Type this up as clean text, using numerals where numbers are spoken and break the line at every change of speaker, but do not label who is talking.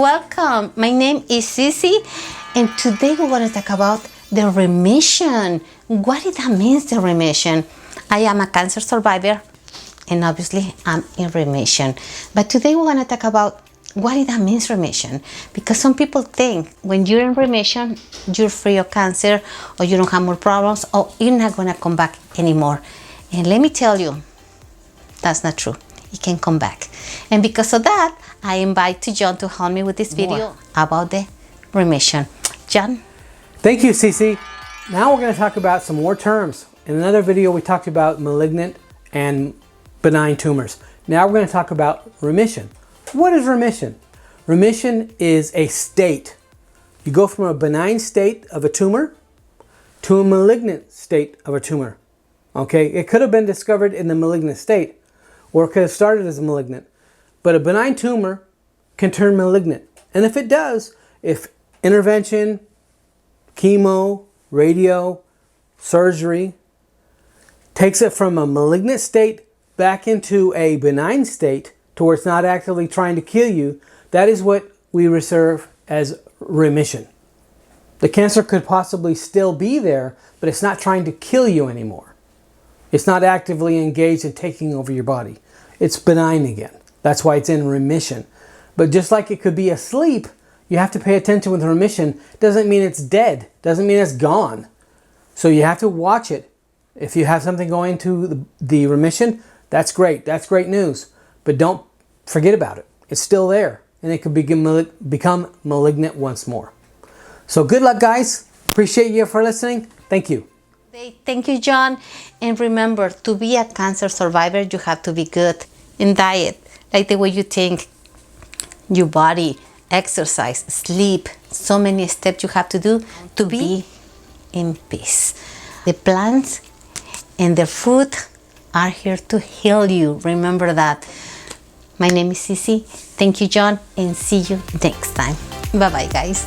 welcome. My name is Sissy, and today we're going to talk about the remission. What does that mean, the remission? I am a cancer survivor, and obviously I'm in remission. But today we're going to talk about what does that mean, remission? Because some people think when you're in remission, you're free of cancer, or you don't have more problems, or you're not going to come back anymore. And let me tell you, that's not true. It can come back. And because of that, I invite John to help me with this video about the remission. John?
Thank you, Cece. Now we're going to talk about some more terms. In another video, we talked about malignant and benign tumors. Now we're going to talk about remission. What is remission? Remission is a state. You go from a benign state of a tumor to a malignant state of a tumor. Okay, it could have been discovered in the malignant state, or it could have started as a malignant. But a benign tumor can turn malignant. And if it does, if intervention, chemo, radio, surgery takes it from a malignant state back into a benign state to where it's not actively trying to kill you, that is what we reserve as remission. The cancer could possibly still be there, but it's not trying to kill you anymore. It's not actively engaged in taking over your body. It's benign again. That's why it's in remission. But just like it could be asleep, you have to pay attention with remission. Doesn't mean it's dead. Doesn't mean it's gone. So you have to watch it. If you have something going to the remission, that's great. That's great news. But don't forget about it. It's still there. And it could become malignant once more. So good luck, guys. Appreciate you for listening. Thank you.
Thank you, John. And remember, to be a cancer survivor, you have to be good in diet, like the way you think, your body, exercise, sleep, so many steps you have to do to be in peace. The plants and the fruit are here to heal you. Remember that. My name is Sissy. Thank you, John, and see you next time. Bye-bye, guys.